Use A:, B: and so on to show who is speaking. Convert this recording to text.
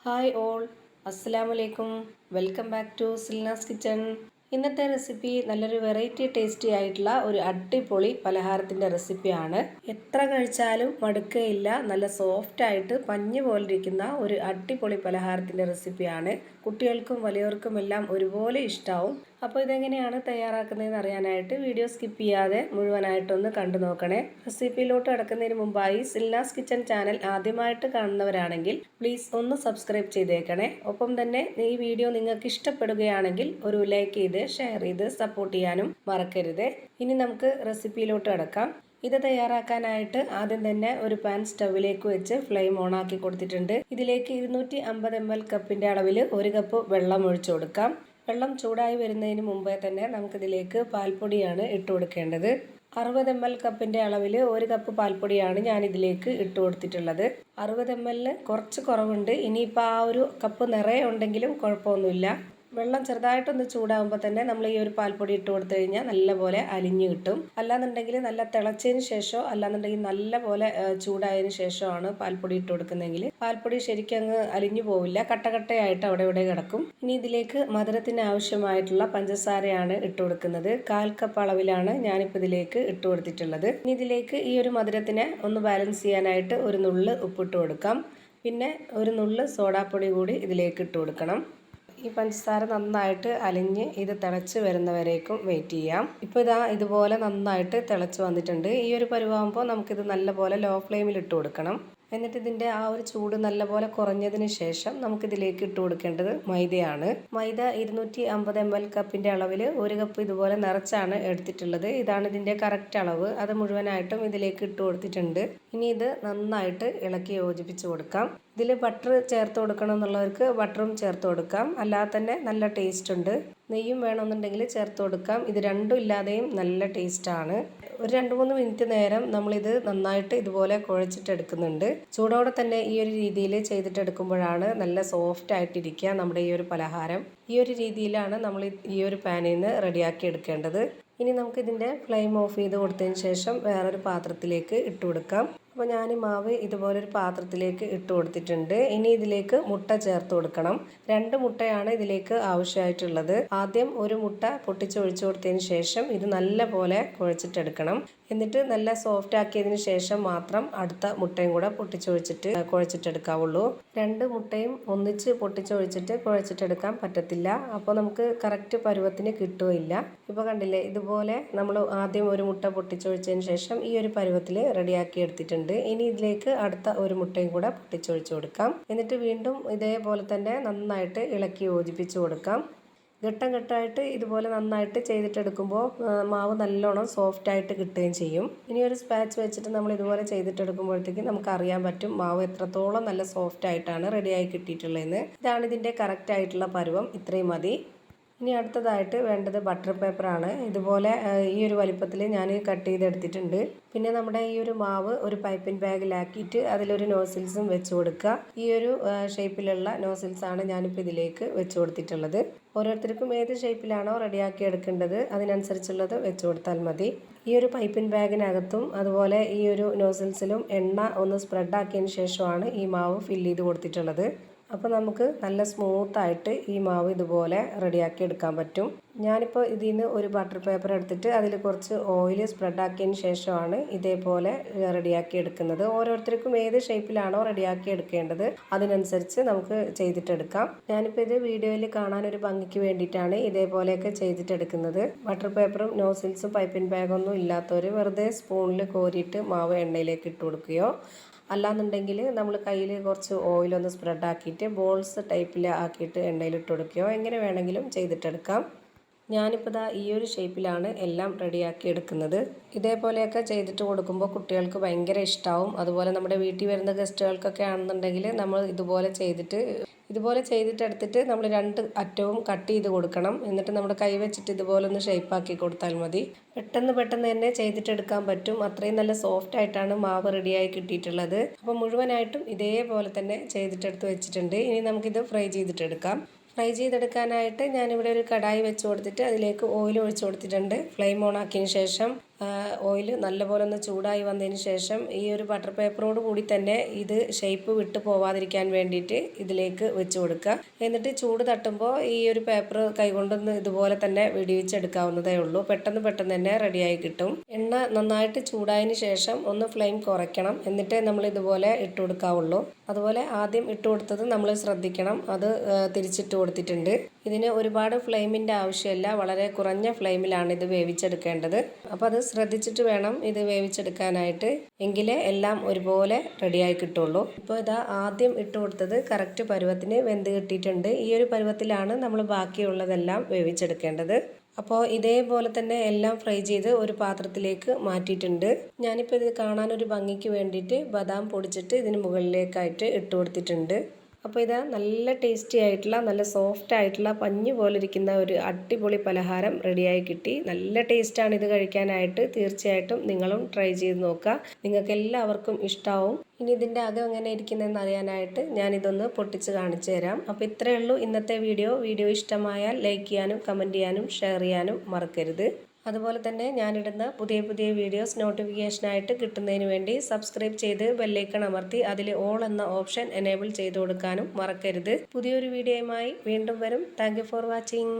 A: Hi all, അസ്സലാമലൈക്കും. Welcome back to Silna's kitchen. ഇന്നത്തെ recipe നല്ലൊരു വെറൈറ്റി ടേസ്റ്റി ആയിട്ടുള്ള ഒരു അടിപൊളി പലഹാരത്തിൻ്റെ റെസിപ്പിയാണ്. എത്ര കഴിച്ചാലും മടുക്കുകയില്ല. നല്ല സോഫ്റ്റ് ആയിട്ട് പഞ്ഞ് പോലെ ഇരിക്കുന്ന ഒരു അടിപൊളി പലഹാരത്തിൻ്റെ റെസിപ്പിയാണ്. കുട്ടികൾക്കും വലിയവർക്കും എല്ലാം ഒരുപോലെ ഇഷ്ടമാവും. അപ്പോൾ ഇതെങ്ങനെയാണ് തയ്യാറാക്കുന്നതെന്ന് അറിയാനായിട്ട് വീഡിയോ സ്കിപ്പ് ചെയ്യാതെ മുഴുവനായിട്ടൊന്ന് കണ്ടു നോക്കണേ. റെസിപ്പിയിലോട്ട് കിടക്കുന്നതിന് മുമ്പായി സിൽനാസ് കിച്ചൺ ചാനൽ ആദ്യമായിട്ട് കാണുന്നവരാണെങ്കിൽ പ്ലീസ് ഒന്ന് സബ്സ്ക്രൈബ് ചെയ്തേക്കണേ. ഒപ്പം തന്നെ ഈ വീഡിയോ നിങ്ങൾക്ക് ഇഷ്ടപ്പെടുകയാണെങ്കിൽ ഒരു ലൈക്ക് ചെയ്ത് ഷെയർ ചെയ്ത് സപ്പോർട്ട് ചെയ്യാനും മറക്കരുത്. ഇനി നമുക്ക് റെസിപ്പിയിലോട്ട് കിടക്കാം. ഇത് തയ്യാറാക്കാനായിട്ട് ആദ്യം തന്നെ ഒരു പാൻ സ്റ്റൗവിലേക്ക് വെച്ച് ഫ്ലെയിം ഓൺ ആക്കി കൊടുത്തിട്ടുണ്ട്. ഇതിലേക്ക് 250 ml കപ്പിൻ്റെ അളവിൽ 1 കപ്പ് വെള്ളം ഒഴിച്ചു കൊടുക്കാം. വെള്ളം ചൂടായി വരുന്നതിന് മുമ്പേ തന്നെ നമുക്കിതിലേക്ക് പാൽപ്പൊടിയാണ് ഇട്ട് കൊടുക്കേണ്ടത്. 60 ml കപ്പിൻ്റെ അളവിൽ 1 കപ്പ് പാൽപ്പൊടിയാണ് ഞാനിതിലേക്ക് ഇട്ട് കൊടുത്തിട്ടുള്ളത്. 60 ml കുറച്ച് കുറവുണ്ട്. ഇനിയിപ്പോൾ ആ ഒരു കപ്പ് നിറയെ ഉണ്ടെങ്കിലും കുഴപ്പമൊന്നുമില്ല. വെള്ളം ചെറുതായിട്ടൊന്ന് ചൂടാകുമ്പോൾ തന്നെ നമ്മൾ ഈ ഒരു പാൽപ്പൊടി ഇട്ട് കൊടുത്തു കഴിഞ്ഞാൽ നല്ലപോലെ അലിഞ്ഞു കിട്ടും. അല്ലാന്നുണ്ടെങ്കിൽ നല്ല തിളച്ചതിന് ശേഷമോ അല്ലാന്നുണ്ടെങ്കിൽ നല്ലപോലെ ചൂടായതിന് ശേഷമാണ് പാൽപ്പൊടി ഇട്ട് കൊടുക്കുന്നതെങ്കിൽ പാൽപ്പൊടി ശരിക്കും അങ്ങ് അലിഞ്ഞു പോവില്ല, കട്ടകട്ടയായിട്ട് അവിടെ ഇവിടെ കിടക്കും. ഇനി ഇതിലേക്ക് മധുരത്തിന് ആവശ്യമായിട്ടുള്ള പഞ്ചസാരയാണ് ഇട്ട് കൊടുക്കുന്നത്. 1/4 കപ്പ് അളവിലാണ് ഞാനിപ്പോൾ ഇതിലേക്ക് ഇട്ട് കൊടുത്തിട്ടുള്ളത്. ഇനി ഇതിലേക്ക് ഈ ഒരു മധുരത്തിനെ ഒന്ന് ബാലൻസ് ചെയ്യാനായിട്ട് ഒരു നുള്ള് ഉപ്പിട്ട് കൊടുക്കാം. പിന്നെ ഒരു നുള്ള് സോഡാപ്പൊടി കൂടി ഇതിലേക്ക് ഇട്ട് കൊടുക്കണം. ഈ പഞ്ചസാര നന്നായിട്ട് അലിഞ്ഞ് ഇത് തിളച്ച് വരുന്നവരേക്കും വെയിറ്റ് ചെയ്യാം. ഇപ്പോൾ ഇതുപോലെ നന്നായിട്ട് തിളച്ച് വന്നിട്ടുണ്ട്. ഈ ഒരു പരുവാകുമ്പോൾ നമുക്കിത് നല്ലപോലെ ലോ ഫ്ലെയിമിൽ ഇട്ട് കൊടുക്കണം. എന്നിട്ട് ഇതിൻ്റെ ആ ഒരു ചൂട് നല്ലപോലെ കുറഞ്ഞതിന് ശേഷം നമുക്കിതിലേക്ക് ഇട്ട് കൊടുക്കേണ്ടത് മൈദയാണ്. മൈദ 250 ml കപ്പിൻ്റെ അളവിൽ 1 കപ്പ് ഇതുപോലെ നിറച്ചാണ് എടുത്തിട്ടുള്ളത്. ഇതാണ് ഇതിൻ്റെ കറക്റ്റ് അളവ്. അത് മുഴുവനായിട്ടും ഇതിലേക്ക് ഇട്ട് കൊടുത്തിട്ടുണ്ട്. ഇനി ഇത് നന്നായിട്ട് ഇളക്കി യോജിപ്പിച്ച് കൊടുക്കാം. ഇതിൽ ബട്ടർ ചേർത്ത് കൊടുക്കണം എന്നുള്ളവർക്ക് ബട്ടറും ചേർത്ത് കൊടുക്കാം. അല്ലാതെ തന്നെ നല്ല ടേസ്റ്റ് ഉണ്ട്. നെയ്യും വേണമെന്നുണ്ടെങ്കിൽ ചേർത്ത് കൊടുക്കാം. ഇത് രണ്ടും ഇല്ലാതെയും നല്ല ടേസ്റ്റാണ്. ഒരു 2-3 മിനിറ്റ് നേരം നമ്മളിത് നന്നായിട്ട് ഇതുപോലെ കുഴച്ചിട്ടെടുക്കുന്നുണ്ട്. ചൂടോടെ തന്നെ ഈ ഒരു രീതിയിൽ ചെയ്തിട്ടെടുക്കുമ്പോഴാണ് നല്ല സോഫ്റ്റ് ആയിട്ടിരിക്കുക നമ്മുടെ ഈ ഒരു പലഹാരം. ഈ ഒരു രീതിയിലാണ് നമ്മൾ ഈ ഒരു പാനിൽ നിന്ന് റെഡിയാക്കി എടുക്കേണ്ടത്. ഇനി നമുക്കിതിൻ്റെ ഫ്ലെയിം ഓഫ് ചെയ്ത് കൊടുത്തതിന് ശേഷം വേറൊരു പാത്രത്തിലേക്ക് ഇട്ട് കൊടുക്കാം. അപ്പോൾ ഞാൻ മാവ് ഇതുപോലൊരു പാത്രത്തിലേക്ക് ഇട്ട് കൊടുത്തിട്ടുണ്ട്. ഇനി ഇതിലേക്ക് മുട്ട ചേർത്ത് കൊടുക്കണം. 2 മുട്ടയാണ് ഇതിലേക്ക് ആവശ്യമായിട്ടുള്ളത്. ആദ്യം ഒരു മുട്ട പൊട്ടിച്ചൊഴിച്ചു കൊടുത്തതിന് ശേഷം ഇത് നല്ല പോലെ കുഴച്ചിട്ടെടുക്കണം. എന്നിട്ട് നല്ല സോഫ്റ്റ് ആക്കിയതിന് ശേഷം മാത്രം അടുത്ത മുട്ടയും കൂടെ പൊട്ടിച്ചൊഴിച്ചിട്ട് കുഴച്ചിട്ടെടുക്കാവുള്ളൂ. 2 മുട്ടയും ഒന്നിച്ച് പൊട്ടിച്ചൊഴിച്ചിട്ട് കുഴച്ചിട്ടെടുക്കാൻ പറ്റത്തില്ല. അപ്പോൾ നമുക്ക് കറക്റ്റ് പരുവത്തിന് കിട്ടുകയില്ല. ഇപ്പോൾ കണ്ടില്ലേ, ഇതുപോലെ നമ്മൾ ആദ്യം ഒരു മുട്ട പൊട്ടിച്ചൊഴിച്ചതിന് ശേഷം ഈ ഒരു പരുവത്തിൽ റെഡിയാക്കി എടുത്തിട്ടുണ്ട്. ഇനി ഇതിലേക്ക് അടുത്ത ഒരു മുട്ടയും കൂടെ പൊട്ടിച്ചൊഴിച്ചു കൊടുക്കാം. എന്നിട്ട് വീണ്ടും ഇതേപോലെ തന്നെ നന്നായിട്ട് ഇളക്കി യോജിപ്പിച്ച് കൊടുക്കാം. ഘട്ടം ഘട്ടമായിട്ട് ഇതുപോലെ നന്നായിട്ട് ചെയ്തിട്ടെടുക്കുമ്പോൾ മാവ് നല്ലോണം സോഫ്റ്റായിട്ട് കിട്ടുകയും ചെയ്യും. ഇനി ഒരു സ്പാച്ച് വെച്ചിട്ട് നമ്മൾ ഇതുപോലെ ചെയ്തിട്ടെടുക്കുമ്പോഴത്തേക്ക് നമുക്ക് അറിയാൻ പറ്റും മാവ് എത്രത്തോളം നല്ല സോഫ്റ്റ് ആയിട്ടാണ് റെഡിയായി കിട്ടിയിട്ടുള്ളതെന്ന്. ഇതാണ് ഇതിൻ്റെ കറക്റ്റ് ആയിട്ടുള്ള പരുവം. ഇത്രയും മതി. ഇനി അടുത്തതായിട്ട് വേണ്ടത് ബട്ടർ പേപ്പറാണ്. ഇതുപോലെ ഈ ഒരു വലിപ്പത്തിൽ ഞാൻ കട്ട് ചെയ്തെടുത്തിട്ടുണ്ട്. പിന്നെ നമ്മുടെ ഈ ഒരു മാവ് ഒരു പൈപ്പിംഗ് ബാഗിലാക്കിയിട്ട് അതിലൊരു നോസിൽസും വെച്ച് കൊടുക്കുക. ഈ ഒരു ഷേപ്പിലുള്ള നോസിൽസാണ് ഞാനിപ്പോൾ ഇതിലേക്ക് വെച്ച് കൊടുത്തിട്ടുള്ളത്. ഓരോരുത്തർക്കും ഏത് ഷേപ്പിലാണോ റെഡിയാക്കി എടുക്കേണ്ടത് അതിനനുസരിച്ചുള്ളത് വെച്ച് കൊടുത്താൽ മതി. ഈ ഒരു പൈപ്പിംഗ് ബാഗിനകത്തും അതുപോലെ ഈ ഒരു നോസിൽസിലും എണ്ണ ഒന്ന് സ്പ്രെഡാക്കിയതിന് ശേഷമാണ് ഈ മാവ് ഫില്ല് ചെയ്ത് കൊടുത്തിട്ടുള്ളത്. അപ്പോൾ നമുക്ക് നല്ല സ്മൂത്തായിട്ട് ഈ മാവ് ഇതുപോലെ റെഡിയാക്കി എടുക്കാൻ പറ്റും. ഞാനിപ്പോൾ ഇതിൽ നിന്ന് ഒരു ബട്ടർ പേപ്പർ എടുത്തിട്ട് അതിൽ കുറച്ച് ഓയിൽ സ്പ്രെഡാക്കിയതിന് ശേഷമാണ് ഇതേപോലെ റെഡിയാക്കി എടുക്കുന്നത്. ഓരോരുത്തർക്കും ഏത് ഷേപ്പിലാണോ റെഡിയാക്കി എടുക്കേണ്ടത് അതിനനുസരിച്ച് നമുക്ക് ചെയ്തിട്ടെടുക്കാം. ഞാനിപ്പോൾ ഇത് വീഡിയോയിൽ കാണാൻ ഒരു ഭംഗിക്ക് വേണ്ടിയിട്ടാണ് ഇതേപോലെയൊക്കെ ചെയ്തിട്ടെടുക്കുന്നത്. ബട്ടർ പേപ്പറും നോസിൽസും പൈപ്പിംഗ് ബാഗൊന്നും ഇല്ലാത്തവർ വെറുതെ സ്പൂണിൽ കോരിയിട്ട് മാവ് എണ്ണയിലേക്ക് ഇട്ട് കൊടുക്കുകയോ അല്ലാന്നുണ്ടെങ്കിൽ നമ്മൾ കയ്യിൽ കുറച്ച് ഓയിലൊന്ന് സ്പ്രെഡാക്കിയിട്ട് ബോൾസ് ടൈപ്പിൽ ആക്കിയിട്ട് എണ്ണയിലിട്ട് കൊടുക്കുകയോ എങ്ങനെ വേണമെങ്കിലും ചെയ്തിട്ടെടുക്കാം. ഞാനിപ്പോൾ ഈ ഒരു ഷേപ്പിലാണ് എല്ലാം റെഡിയാക്കി എടുക്കുന്നത്. ഇതേപോലെയൊക്കെ ചെയ്തിട്ട് കൊടുക്കുമ്പോൾ കുട്ടികൾക്ക് ഭയങ്കര ഇഷ്ടമാവും. അതുപോലെ നമ്മുടെ വീട്ടിൽ വരുന്ന ഗസ്റ്റുകൾക്കൊക്കെ ആണെന്നുണ്ടെങ്കിൽ നമ്മൾ ഇതുപോലെ ചെയ്തിട്ടെടുത്തിട്ട് നമ്മൾ 2 അറ്റവും കട്ട് ചെയ്ത് കൊടുക്കണം. എന്നിട്ട് നമ്മുടെ കൈ വെച്ചിട്ട് ഇതുപോലെ ഒന്ന് ഷേപ്പാക്കി കൊടുത്താൽ മതി. പെട്ടെന്ന് തന്നെ ചെയ്തിട്ടെടുക്കാൻ പറ്റും. അത്രയും നല്ല സോഫ്റ്റ് ആയിട്ടാണ് മാവ് റെഡിയായി കിട്ടിയിട്ടുള്ളത്. അപ്പോൾ മുഴുവനായിട്ടും ഇതേപോലെ തന്നെ ചെയ്തിട്ടെടുത്ത് വെച്ചിട്ടുണ്ട്. ഇനി നമുക്കിത് ഫ്രൈ ചെയ്തിട്ടെടുക്കാം. ഫ്രൈ ചെയ്തെടുക്കാനായിട്ട് ഞാനിവിടെ ഒരു കടായി വെച്ച് കൊടുത്തിട്ട് അതിലേക്ക് ഓയിൽ ഒഴിച്ച് കൊടുത്തിട്ടുണ്ട്. ഫ്ലെയിം ഓൺ ആക്കിയതിന് ശേഷം ഓയിൽ നല്ലപോലെ ഒന്ന് ചൂടായി വന്നതിന് ശേഷം ഈ ഒരു ബട്ടർ പേപ്പറോട് കൂടി തന്നെ ഇത് ഷേപ്പ് വിട്ട് പോവാതിരിക്കാൻ വേണ്ടിയിട്ട് ഇതിലേക്ക് വെച്ച് കൊടുക്കുക. എന്നിട്ട് ചൂട് തട്ടുമ്പോൾ ഈ ഒരു പേപ്പർ കൈകൊണ്ടൊന്ന് ഇതുപോലെ തന്നെ വെടിവെച്ചെടുക്കാവുന്നതേ ഉള്ളൂ. പെട്ടെന്ന് തന്നെ റെഡിയായി കിട്ടും. എണ്ണ നന്നായിട്ട് ചൂടായതിന് ശേഷം ഒന്ന് ഫ്ലെയിം കുറയ്ക്കണം. എന്നിട്ടേ നമ്മൾ ഇതുപോലെ ഇട്ട് കൊടുക്കാവുള്ളൂ. അതുപോലെ ആദ്യം ഇട്ട് കൊടുത്തത് നമ്മൾ ശ്രദ്ധിക്കണം, അത് തിരിച്ചിട്ട് കൊടുത്തിട്ടുണ്ട്. ഇതിന് ഒരുപാട് ഫ്ലെയിമിൻ്റെ ആവശ്യമില്ല, വളരെ കുറഞ്ഞ ഫ്ലെയിമിലാണ് ഇത് വേവിച്ചെടുക്കേണ്ടത്. അപ്പോൾ അത് ശ്രദ്ധിച്ചിട്ട് വേണം ഇത് വേവിച്ചെടുക്കാനായിട്ട്, എങ്കിലേ എല്ലാം ഒരുപോലെ റെഡിയായി കിട്ടുള്ളൂ. ഇപ്പോൾ ഇതാ ആദ്യം ഇട്ട് കൊടുത്തത് കറക്റ്റ് പരുവത്തിന് വെന്ത് കിട്ടിയിട്ടുണ്ട്. ഈ ഒരു പരുവത്തിലാണ് നമ്മൾ ബാക്കിയുള്ളതെല്ലാം വേവിച്ചെടുക്കേണ്ടത്. അപ്പോൾ ഇതേപോലെ തന്നെ എല്ലാം ഫ്രൈ ചെയ്ത് ഒരു പാത്രത്തിലേക്ക് മാറ്റിയിട്ടുണ്ട്. ഞാനിപ്പോൾ ഇത് കാണാനൊരു ഭംഗിക്ക് വേണ്ടിയിട്ട് ബദാം പൊടിച്ചിട്ട് ഇതിന് മുകളിലേക്കായിട്ട് ഇട്ട് കൊടുത്തിട്ടുണ്ട്. അപ്പോൾ ഇതാ നല്ല ടേസ്റ്റി ആയിട്ടുള്ള, നല്ല സോഫ്റ്റ് ആയിട്ടുള്ള പഞ്ഞ് പോലെ ഇരിക്കുന്ന ഒരു അടിപൊളി പലഹാരം റെഡിയായി കിട്ടി. നല്ല ടേസ്റ്റാണ് ഇത് കഴിക്കാനായിട്ട്. തീർച്ചയായിട്ടും നിങ്ങളും ട്രൈ ചെയ്ത് നോക്കുക, നിങ്ങൾക്ക് എല്ലാവർക്കും ഇഷ്ടമാവും. ഇനി ഇതിൻ്റെ അകം എങ്ങനെ ഇരിക്കുന്നതെന്ന് അറിയാനായിട്ട് ഞാനിതൊന്ന് പൊട്ടിച്ച് കാണിച്ചു തരാം. അപ്പോൾ ഇത്രയേ ഉള്ളൂ ഇന്നത്തെ വീഡിയോ ഇഷ്ടമായാൽ ലൈക്ക് ചെയ്യാനും കമൻറ്റ് ചെയ്യാനും ഷെയർ ചെയ്യാനും മറക്കരുത്. അതുപോലെ തന്നെ ഞാനിടുന്ന പുതിയ വീഡിയോസ് നോട്ടിഫിക്കേഷനായിട്ട് കിട്ടുന്നതിന് വേണ്ടി സബ്സ്ക്രൈബ് ചെയ്ത് ബെല്ലൈക്കൺ അമർത്തി അതിൽ ഓൾ എന്ന ഓപ്ഷൻ എനേബിൾ ചെയ്ത് കൊടുക്കാനും മറക്കരുത്. പുതിയൊരു വീഡിയോയുമായി വീണ്ടും വരും. Thank you for watching.